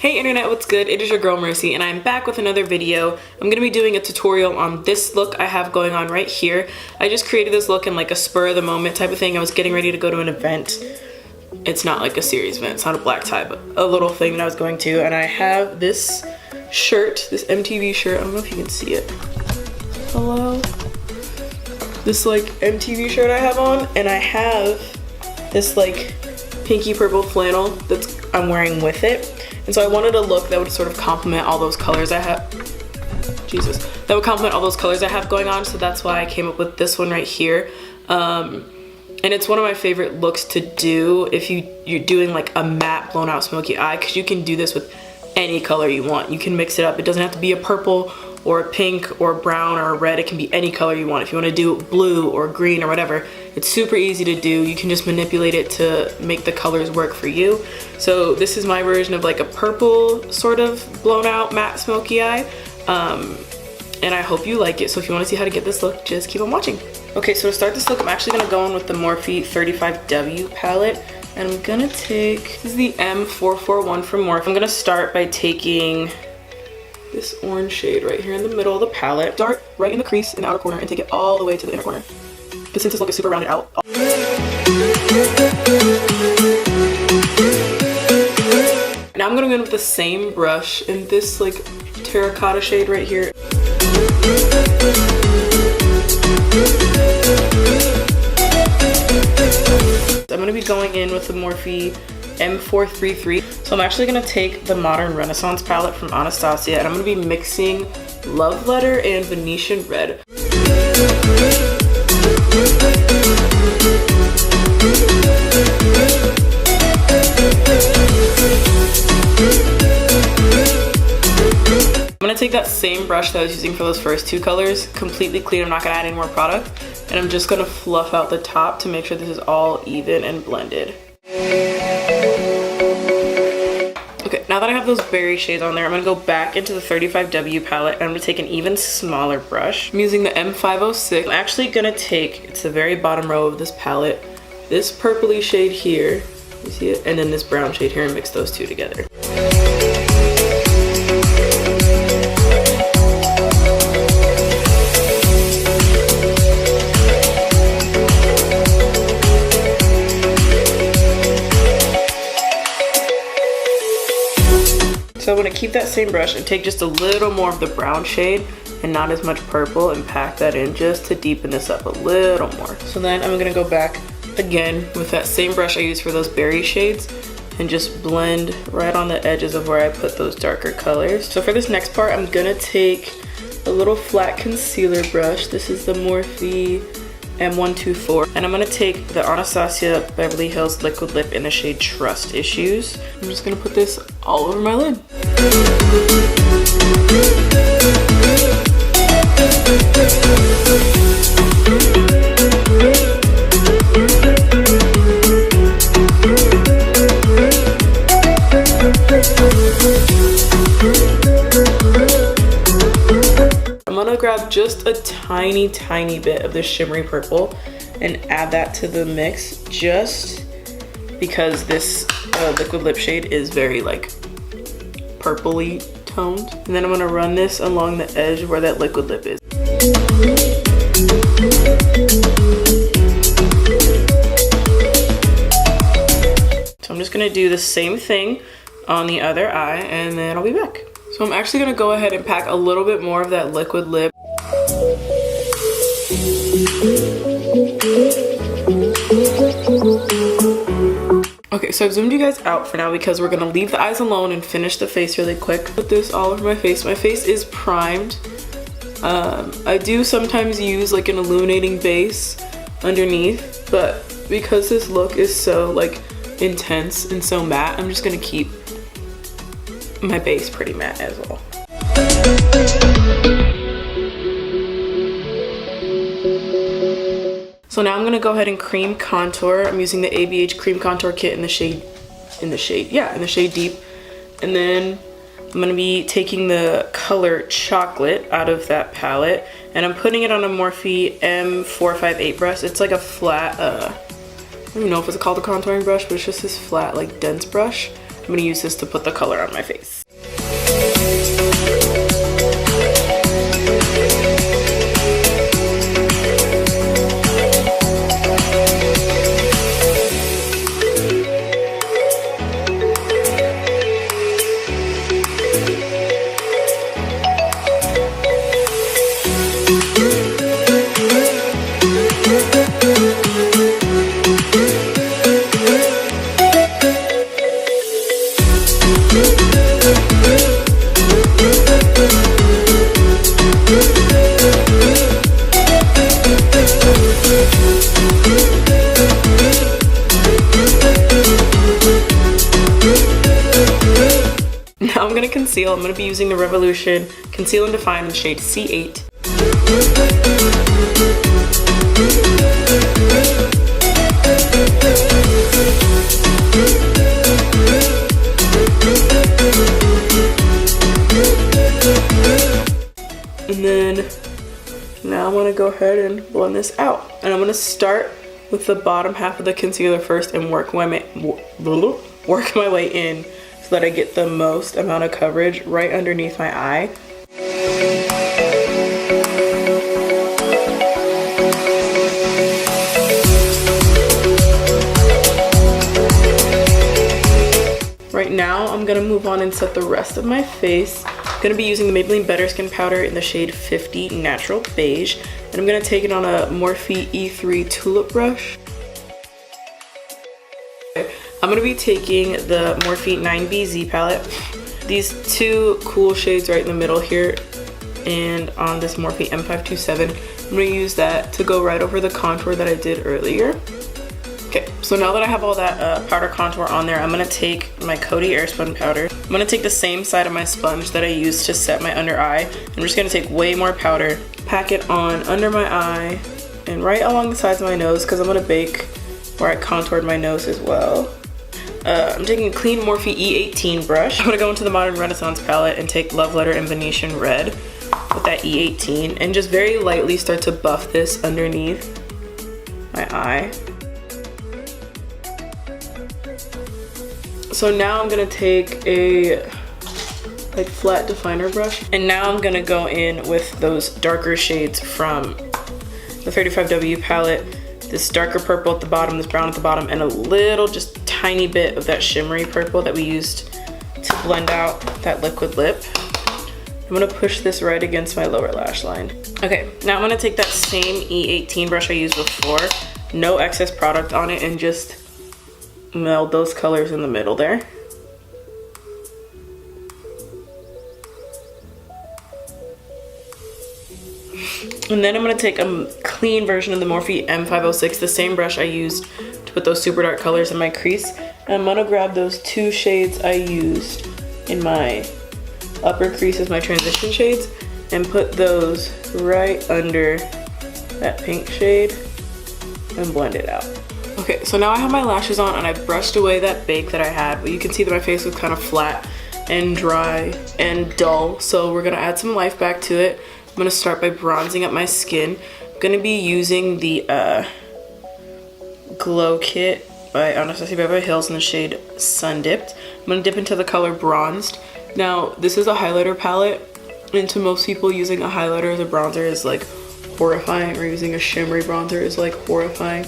Hey internet, what's good? It is your girl Mercy and I'm back with another video. I'm gonna be doing a tutorial on this look I have going on right here. I just created this look in like a spur of the moment type of thing. I was getting ready to go to an event. It's not like a serious event, it's not a black tie, but a little thing that I was going to. And I have this shirt, this MTV shirt. I don't know if you can see it. Hello? This like MTV shirt I have on, and I have this like pinky purple flannel that's I'm wearing with it. And so I wanted a look that would sort of complement all those colors I have. Jesus. That would complement all those colors I have going on. So that's why I came up with this one right here. And it's one of my favorite looks to do if you're doing like a matte blown out smoky eye, because you can do this with any color you want. You can mix it up. It doesn't have to be a purple or a pink or a brown or a red. It can be any color you want. If you want to do blue or green or whatever, it's super easy to do. You can just manipulate it to make the colors work for you. So this is my version of like a purple sort of blown out matte smoky eye. And I hope you like it. So if you want to see how to get this look, just keep on watching. Okay, so to start this look, I'm actually going to go in with the Morphe 35W palette. And I'm going to take, this is the M441 from Morphe. I'm going to start by taking this orange shade right here in the middle of the palette. Start right in the crease in the outer corner and take it all the way to the inner corner. But since this look is super rounded out. Now I'm going to go in with the same brush in this like terracotta shade right here. I'm going to be going in with the Morphe M433. So I'm actually going to take the Modern Renaissance palette from Anastasia, and I'm going to be mixing Love Letter and Venetian Red. I'm going to take that same brush that I was using for those first two colors, completely clean. I'm not going to add any more product, and I'm just going to fluff out the top to make sure this is all even and blended. Okay, now that I have those berry shades on there, I'm going to go back into the 35W palette, and I'm going to take an even smaller brush. I'm using the M506. I'm actually going to take, it's the very bottom row of this palette, this purpley shade here, you see it? And then this brown shade here, and mix those two together. So I'm going to keep that same brush and take just a little more of the brown shade and not as much purple and pack that in just to deepen this up a little more. So then I'm going to go back again with that same brush I used for those berry shades and just blend right on the edges of where I put those darker colors. So for this next part, I'm going to take a little flat concealer brush. This is the Morphe M124, and I'm going to take the Anastasia Beverly Hills Liquid Lip in the shade Trust Issues. I'm just going to put this all over my lid. I'm gonna grab just a tiny bit of this shimmery purple and add that to the mix, just because this liquid lip shade is very like purpley toned. And then I'm gonna run this along the edge where that liquid lip is. So I'm just gonna do the same thing on the other eye, and then I'll be back. So I'm actually gonna go ahead and pack a little bit more of that liquid lip. Okay, so I've zoomed you guys out for now because we're gonna leave the eyes alone and finish the face really quick. Put this all over my face. My face is primed. I do sometimes use like an illuminating base underneath, but because this look is so like intense and so matte, I'm just gonna keep my base pretty matte as well. So now I'm gonna go ahead and cream contour. I'm using the ABH Cream Contour Kit in the shade Deep. And then I'm gonna be taking the color Chocolate out of that palette, and I'm putting it on a Morphe M458 brush. It's like a flat, I don't even know if it's called a contouring brush, but it's just this flat, like dense brush. I'm gonna use this to put the color on my face. Now I'm gonna conceal. I'm gonna be using the Revolution Conceal and Define in the shade C8. And then now I'm gonna go ahead and blend this out. And I'm gonna start with the bottom half of the concealer first and work my way in so that I get the most amount of coverage right underneath my eye. Right now, I'm gonna move on and set the rest of my face. I'm gonna be using the Maybelline Better Skin Powder in the shade 50 Natural Beige. And I'm gonna take it on a Morphe E3 Tulip brush. I'm gonna be taking the Morphe 9BZ palette. These two cool shades right in the middle here, and on this Morphe M527, I'm gonna use that to go right over the contour that I did earlier. Okay, so now that I have all that powder contour on there, I'm gonna take my Coty Airspun powder. I'm gonna take the same side of my sponge that I used to set my under eye. I'm just gonna take way more powder, pack it on under my eye, and right along the sides of my nose, because I'm gonna bake where I contoured my nose as well. I'm taking a clean Morphe E18 brush. I'm gonna go into the Modern Renaissance palette and take Love Letter in Venetian Red with that E18 and just very lightly start to buff this underneath my eye. So now I'm gonna take a flat definer brush, and now I'm gonna go in with those darker shades from the 35W palette. This darker purple at the bottom, this brown at the bottom, and a little, just tiny bit of that shimmery purple that we used to blend out that liquid lip. I'm gonna push this right against my lower lash line. Okay, now I'm gonna take that same E18 brush I used before, no excess product on it, and just meld those colors in the middle there. And then I'm gonna take a clean version of the Morphe M506, the same brush I used to put those super dark colors in my crease. And I'm gonna grab those two shades I used in my upper crease as my transition shades and put those right under that pink shade and blend it out. Okay, so now I have my lashes on and I brushed away that bake that I had, but you can see that my face was kind of flat and dry and dull. So we're gonna add some life back to it. I'm gonna start by bronzing up my skin. I'm gonna be using the Glow Kit by Anastasia Beverly Hills in the shade Sundipped. I'm gonna dip into the color Bronzed. Now, this is a highlighter palette, and to most people, using a highlighter as a bronzer is like horrifying, or using a shimmery bronzer is like horrifying.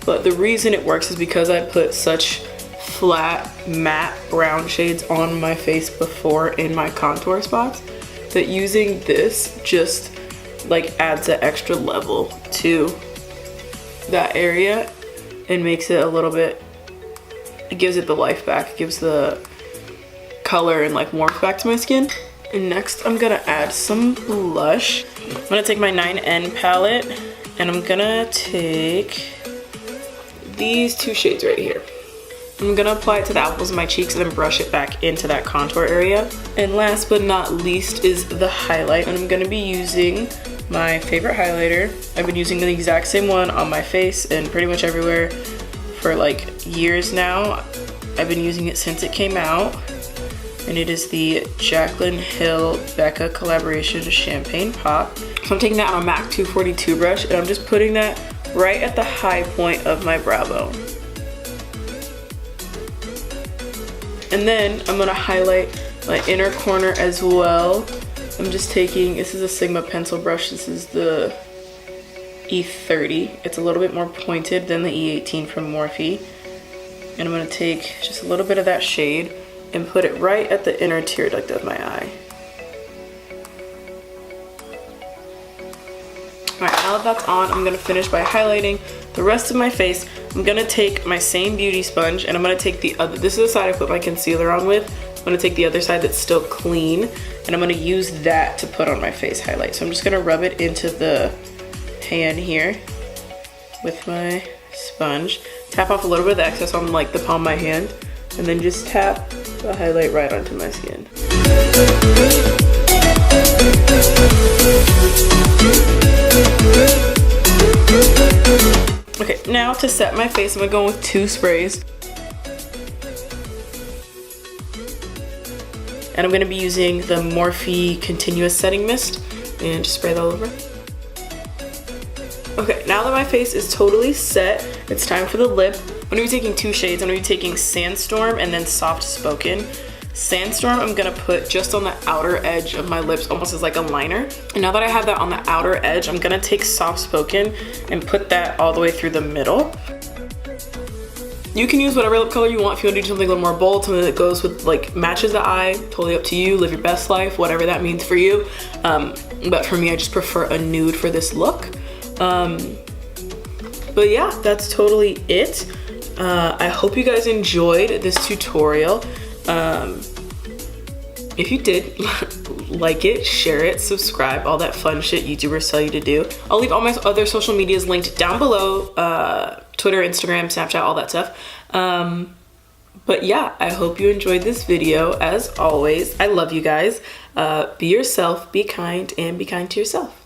But the reason it works is because I put such flat, matte brown shades on my face before in my contour spots, that using this just like adds an extra level to that area and makes it a little bit, it gives it the life back, it gives the color and like warmth back to my skin. And next I'm gonna add some blush. I'm gonna take my 9N palette and I'm gonna take these two shades right here. I'm gonna apply it to the apples of my cheeks and then brush it back into that contour area. And last but not least is the highlight. And I'm gonna be using my favorite highlighter. I've been using the exact same one on my face and pretty much everywhere for like years now. I've been using it since it came out. And it is the Jaclyn Hill Becca collaboration Champagne Pop. So I'm taking that on a MAC 242 brush and I'm just putting that right at the high point of my brow bone. And then I'm gonna highlight my inner corner as well. I'm just taking, this is a Sigma pencil brush. This is the E30. It's a little bit more pointed than the E18 from Morphe. And I'm gonna take just a little bit of that shade and put it right at the inner tear duct of my eye. All right, now that that's on, I'm gonna finish by highlighting the rest of my face. I'm gonna take my same beauty sponge and I'm gonna take the other, this is the side I put my concealer on with. I'm gonna take the other side that's still clean and I'm gonna use that to put on my face highlight. So I'm just gonna rub it into the hand here with my sponge. Tap off a little bit of the excess on like the palm of my hand and then just tap the highlight right onto my skin. Okay, now to set my face, I'm gonna go with 2 sprays. And I'm gonna be using the Morphe Continuous Setting Mist and just spray that all over. Okay, now that my face is totally set, it's time for the lip. I'm gonna be taking 2 shades. I'm gonna be taking Sandstorm and then Soft Spoken. Sandstorm I'm gonna put just on the outer edge of my lips, almost as like a liner. And now that I have that on the outer edge, I'm gonna take Soft Spoken and put that all the way through the middle. You can use whatever lip color you want. If you want to do something a little more bold, something that goes with, like, matches the eye, totally up to you. Live your best life, whatever that means for you. But for me, I just prefer a nude for this look. But yeah, that's totally it. I hope you guys enjoyed this tutorial. If you did, like it, share it, subscribe, all that fun shit YouTubers tell you to do. I'll leave all my other social medias linked down below, Twitter, Instagram, Snapchat, all that stuff. But yeah, I hope you enjoyed this video. As always, I love you guys. Be yourself, be kind, and be kind to yourself.